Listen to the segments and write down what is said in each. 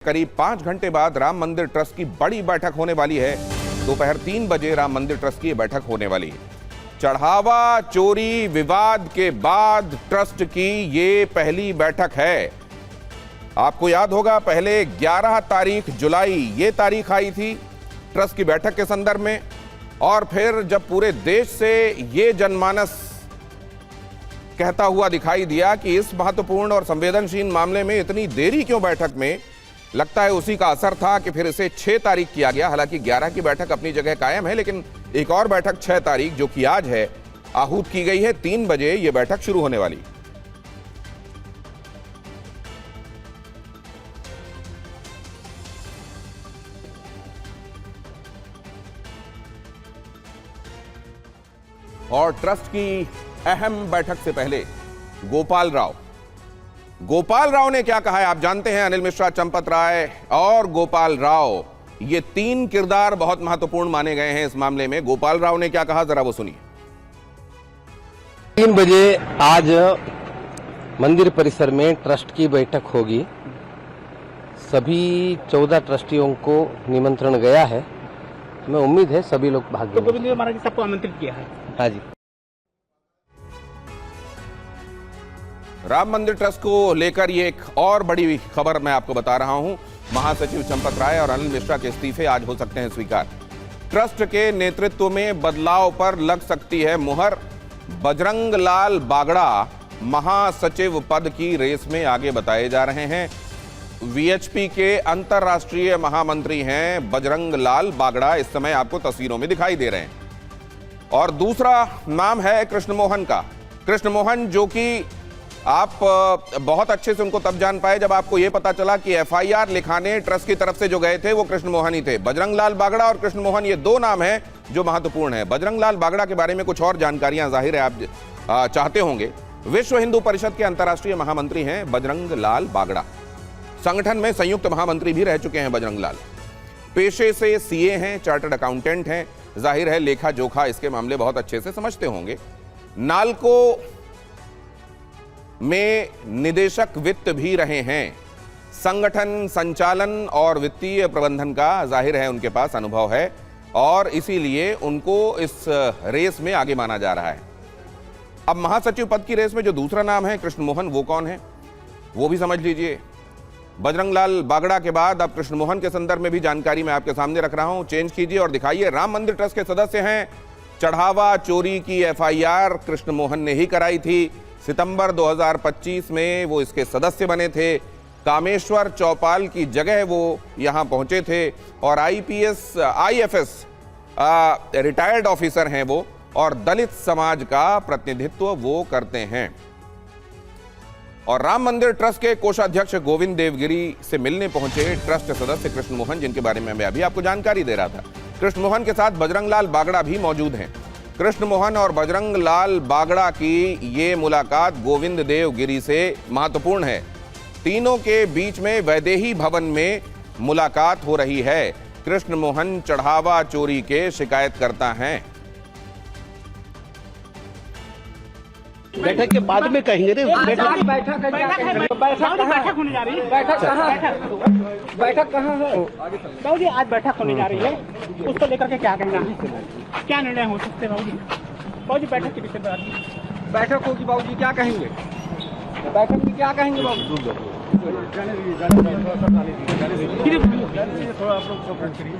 करीब 5 घंटे बाद राम मंदिर ट्रस्ट की बड़ी बैठक होने वाली है। दोपहर 3 बजे राम मंदिर ट्रस्ट की बैठक होने वाली है। चढ़ावा चोरी विवाद के बाद ट्रस्ट की ये पहली बैठक है। आपको याद होगा पहले 11 तारीख जुलाई ये तारीख आई थी ट्रस्ट की बैठक के संदर्भ में, और फिर जब पूरे देश से ये जनमानस कहता हुआ दिखाई दिया कि इस महत्वपूर्ण और संवेदनशील मामले में इतनी देरी क्यों बैठक में, लगता है उसी का असर था कि फिर इसे 6 तारीख किया गया। हालांकि 11 की बैठक अपनी जगह कायम है, लेकिन एक और बैठक 6 तारीख जो कि आज है आहूत की गई है। 3 बजे यह बैठक शुरू होने वाली। और ट्रस्ट की अहम बैठक से पहले गोपाल राव ने क्या कहा है आप जानते हैं। अनिल मिश्रा, चंपत राय और गोपाल राव, ये 3 किरदार बहुत महत्वपूर्ण माने गए हैं इस मामले में। गोपाल राव ने क्या कहा, जरा वो सुनिए। 3 बजे आज मंदिर परिसर में ट्रस्ट की बैठक होगी। सभी 14 ट्रस्टियों को निमंत्रण गया है। मैं उम्मीद है सभी लोग भाग तो गोविंद देव महाराज जी सबको आमंत्रित किया है। हाँ जी। राम मंदिर ट्रस्ट को लेकर ये एक और बड़ी खबर मैं आपको बता रहा हूं। महासचिव चंपत राय और अनिल मिश्रा के इस्तीफे आज हो सकते हैं स्वीकार। ट्रस्ट के नेतृत्व में बदलाव पर लग सकती है मुहर। बजरंग लाल बागड़ा महासचिव पद की रेस में आगे बताए जा रहे हैं। वीएचपी के अंतर्राष्ट्रीय महामंत्री हैं बजरंग लाल बागड़ा, इस समय आपको तस्वीरों में दिखाई दे रहे हैं। और दूसरा नाम है कृष्ण मोहन का। कृष्ण मोहन, जो कि आप बहुत अच्छे से उनको तब जान पाए जब आपको यह पता चला कि एफआईआर लिखाने ट्रस्ट की तरफ से जो गए थे वो कृष्ण मोहन ही थे। बजरंग लाल बागड़ा और कृष्ण मोहन, ये 2 नाम हैं जो महत्वपूर्ण है। बजरंग लाल बागड़ा के बारे में कुछ और जानकारियां जाहिर है आप चाहते होंगे। विश्व हिंदू परिषद के अंतर्राष्ट्रीय महामंत्री हैं बजरंग लाल बागड़ा। संगठन में संयुक्त महामंत्री भी रह चुके हैं बजरंग लाल। पेशे से सीए हैं, चार्टर्ड अकाउंटेंट हैं। जाहिर है लेखा जोखा इसके मामले बहुत अच्छे से समझते होंगे। नालको में निदेशक वित्त भी रहे हैं। संगठन संचालन और वित्तीय प्रबंधन का जाहिर है उनके पास अनुभव है, और इसीलिए उनको इस रेस में आगे माना जा रहा है। अब महासचिव पद की रेस में जो दूसरा नाम है कृष्ण मोहन, वो कौन है वो भी समझ लीजिए। बजरंग लाल बागड़ा के बाद अब कृष्ण मोहन के संदर्भ में भी जानकारी मैं आपके सामने रख रहा हूं। चेंज कीजिए और दिखाइए। राम मंदिर ट्रस्ट के सदस्य हैं। चढ़ावा चोरी की एफआईआर कृष्ण मोहन ने ही कराई थी। सितंबर 2025 में वो इसके सदस्य बने थे। कामेश्वर चौपाल की जगह वो यहां पहुंचे थे, और आईएफएस रिटायर्ड ऑफिसर हैं वो, और दलित समाज का प्रतिनिधित्व वो करते हैं। और राम मंदिर ट्रस्ट के कोषाध्यक्ष गोविंद देवगिरी से मिलने पहुंचे ट्रस्ट सदस्य कृष्ण मोहन, जिनके बारे में मैं अभी आपको जानकारी दे रहा था। कृष्ण मोहन के साथ बजरंग लाल बागड़ा भी मौजूद हैं। कृष्ण मोहन और बजरंग लाल बागड़ा की ये मुलाकात गोविंद देवगिरी से महत्वपूर्ण है। तीनों के बीच में वैदेही भवन में मुलाकात हो रही है। कृष्ण मोहन चढ़ावा चोरी के शिकायतकर्ता हैं। बैठक के बाद में कहेंगे रे। बैठक होने जा रही है। बैठक कहाँ है? बाबू जी आज बैठक होने जा रही है, उसको लेकर के क्या कहना है, क्या निर्णय हो सकते हैं बाबू जी बैठक के विषय पर? बैठक होगी बाबू जी, क्या कहेंगे बैठक में, क्या कहेंगे बाबू? थोड़ा आप लोग कोऑपरेट करिए।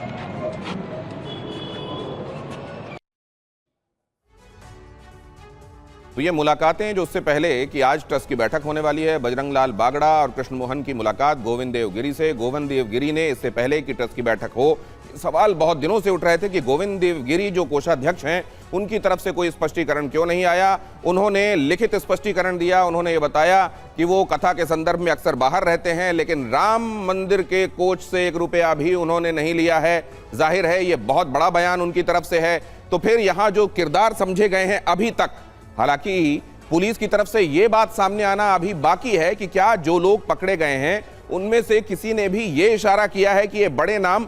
तो ये मुलाकातें जो उससे पहले कि आज ट्रस्ट की बैठक होने वाली है, बजरंग लाल बागड़ा और कृष्ण मोहन की मुलाकात गोविंद देवगिरी से। गोविंद देवगिरी ने इससे पहले कि ट्रस्ट की बैठक हो, सवाल बहुत दिनों से उठ रहे थे कि गोविंद देवगिरी जो कोषाध्यक्ष हैं उनकी तरफ से कोई स्पष्टीकरण क्यों नहीं आया। उन्होंने लिखित स्पष्टीकरण दिया। उन्होंने ये बताया कि वो कथा के संदर्भ में अक्सर बाहर रहते हैं, लेकिन राम मंदिर के कोष से 1 रुपया भी उन्होंने नहीं लिया है। जाहिर है ये बहुत बड़ा बयान उनकी तरफ से है। तो फिर यहाँ जो किरदार समझे गए हैं अभी तक, हालांकि पुलिस की तरफ से यह बात सामने आना अभी बाकी है कि क्या जो लोग पकड़े गए हैं उनमें से किसी ने भी यह इशारा किया है कि ये बड़े नाम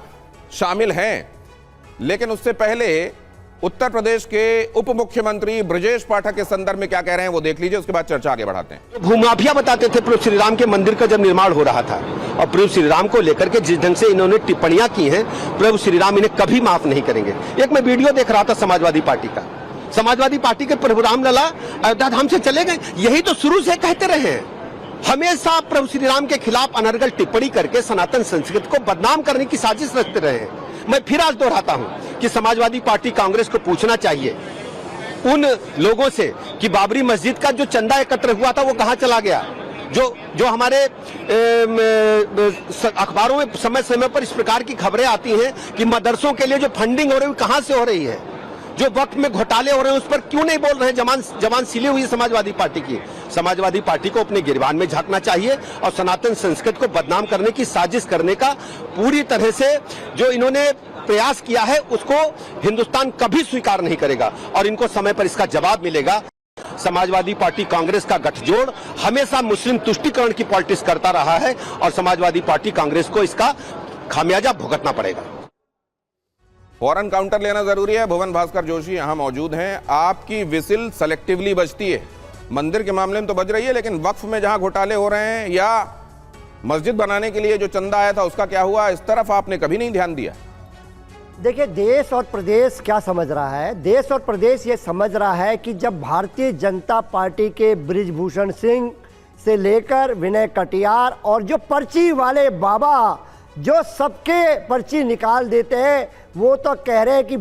शामिल हैं। लेकिन उससे पहले उत्तर प्रदेश के उप मुख्यमंत्री ब्रजेश पाठक के संदर्भ में क्या कह रहे हैं वो देख लीजिए, उसके बाद चर्चा आगे बढ़ाते हैं। भूमाफिया बताते थे प्रभु श्री राम के मंदिर का जब निर्माण हो रहा था, और प्रभु श्री राम को लेकर के जिस ढंग से इन्होंने टिप्पणियां की हैं, प्रभु श्री राम इन्हें कभी माफ नहीं करेंगे। एक मैं वीडियो देख रहा था समाजवादी पार्टी का, समाजवादी पार्टी के प्रभु राम लला अयोध्या धाम से चले गए। यही तो शुरू से कहते रहे हैं, हमेशा प्रभु श्री राम के खिलाफ अनर्गल टिप्पणी करके सनातन संस्कृति को बदनाम करने की साजिश रचते रहे हैं। मैं फिर आज दोहराता हूं कि समाजवादी पार्टी कांग्रेस को पूछना चाहिए उन लोगों से कि बाबरी मस्जिद का जो चंदा एकत्र हुआ था वो कहां चला गया। जो हमारे अखबारों में समय समय पर इस प्रकार की खबरें आती हैं कि मदरसों के लिए जो फंडिंग हो रही है कहां से हो रही है, जो वक्त में घोटाले हो रहे हैं उस पर क्यों नहीं बोल रहे हैं। जबान सिली हुई है समाजवादी पार्टी की। समाजवादी पार्टी को अपने गिरबान में झांकना चाहिए और सनातन संस्कृति को बदनाम करने की साजिश करने का पूरी तरह से जो इन्होंने प्रयास किया है उसको हिंदुस्तान कभी स्वीकार नहीं करेगा और इनको समय पर इसका जवाब मिलेगा। समाजवादी पार्टी कांग्रेस का गठजोड़ हमेशा मुस्लिम तुष्टीकरण की पॉलिटिक्स करता रहा है और समाजवादी पार्टी कांग्रेस को इसका खामियाजा भुगतना पड़ेगा। फौरन काउंटर लेना जरूरी है। भुवन भास्कर जोशी यहां मौजूद हैं। आपकी विसिल सेलेक्टिवली बजती है, मंदिर के मामले में तो बज रही है, लेकिन वक्फ में जहां घोटाले हो रहे हैं या मस्जिद बनाने के लिए जो चंदा आया था उसका क्या हुआ, इस तरफ आपने कभी नहीं ध्यान दिया। देखिए, देश और प्रदेश क्या समझ रहा है, देश और प्रदेश ये समझ रहा है कि जब भारतीय जनता पार्टी के बृजभूषण सिंह से लेकर विनय कटियार और जो पर्ची वाले बाबा जो सबके पर्ची निकाल देते हैं, वो तो कह रहे हैं कि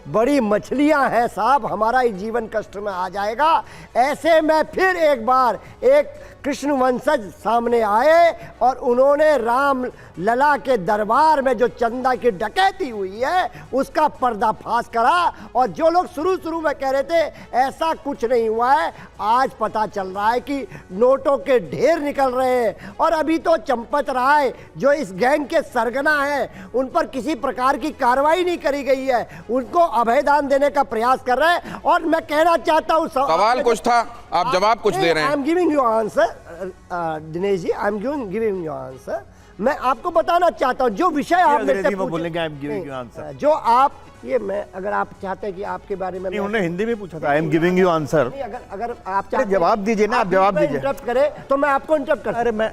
बड़ी मछलियां हैं साहब, हमारा ही जीवन कष्ट में आ जाएगा। ऐसे में फिर एक बार एक कृष्ण वंशज सामने आए और उन्होंने राम लला के दरबार में जो चंदा की डकैती हुई है उसका पर्दाफाश करा। और जो लोग शुरू में कह रहे थे ऐसा कुछ नहीं हुआ है, आज पता चल रहा है कि नोटों के ढेर निकल रहे हैं। और अभी तो चंपत राय जो इस गैंग के सरगना हैं उन पर किसी प्रकार की कार्रवाई नहीं करी गई है, उनको अभयदान देने का प्रयास कर रहे हैं। और मैं कहना चाहता हूं, सवाल कुछ था, आप जवाब कुछ दे रहे हैं। I am giving you answer Dinesh ji, I am giving you answer. मैं आपको बताना चाहता हूं जो विषय आपने जो आप ये मैं अगर आप चाहते हैं कि आपके बारे में उन्होंने हिंदी में पूछा था, आई एम गिविंग यू आंसर। अगर आप चाहते जवाब दीजिए ना, आप जवाब दीजिए। इंटरप्ट करें तो मैं आपको इंटरप्ट कर। अरे मैं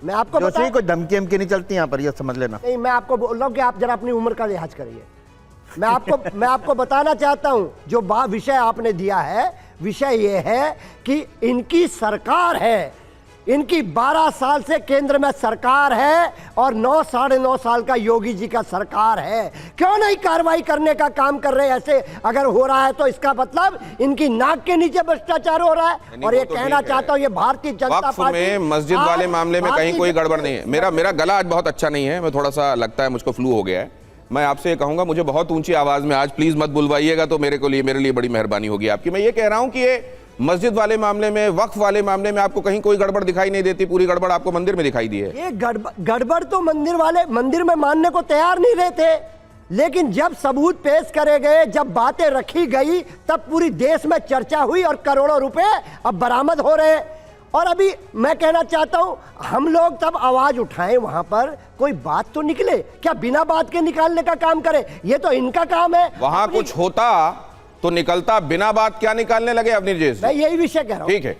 आपको बता, कोई धमकी नहीं चलती यहाँ पर, ये समझ लेना। नहीं, मैं आपको बोल रहा हूँ कि आप जरा अपनी उम्र का लिहाज करिए। मैं आपको बताना चाहता हूं जो विषय आपने दिया है, विषय ये है कि इनकी सरकार है, इनकी 12 साल से केंद्र में सरकार है और 9-9.5 साल का योगी जी का सरकार है। क्यों नहीं कार्रवाई करने का काम कर रहे हैं? ऐसे अगर हो रहा है तो इसका मतलब इनकी नाक के नीचे भ्रष्टाचार हो रहा है। और ये कहना चाहता हूं, ये भारतीय जनता पार्टी में मस्जिद वाले मामले में कहीं कोई गड़बड़ नहीं है। मेरा गला आज बहुत अच्छा नहीं है, मैं थोड़ा सा लगता है मुझको फ्लू हो गया है। मैं आपसे कहूंगा मुझे बहुत ऊंची आवाज में आज प्लीज मत बुलवाइएगा, तो मेरे लिए बड़ी मेहरबानी होगी आपकी। मैं ये कह रहा हूं कि ये मस्जिद वाले मामले में, वक्फ वाले मामले में आपको कहीं कोई गड़बड़ दिखाई नहीं देती, पूरी गड़बड़ आपको मंदिर में दिखाई दी है। ये गड़बड़ तो मंदिर वाले मंदिर में मानने को तैयार नहीं रहे थे, लेकिन जब सबूत पेश करे गए, जब बातें रखी गई, तब पूरी देश में चर्चा हुई और करोड़ों रुपए अब बरामद हो रहे हैं। और अभी मैं कहना चाहता हूं, हम लोग तब आवाज उठाएं, वहां पर कोई बात तो निकले, क्या बिना बात के निकालने का काम करे? ये तो इनका काम है। वहां कुछ होता तो निकलता, बिना बात क्या निकालने लगे अवनीश जी? मैं यही विषय कह रहा हूं। ठीक है।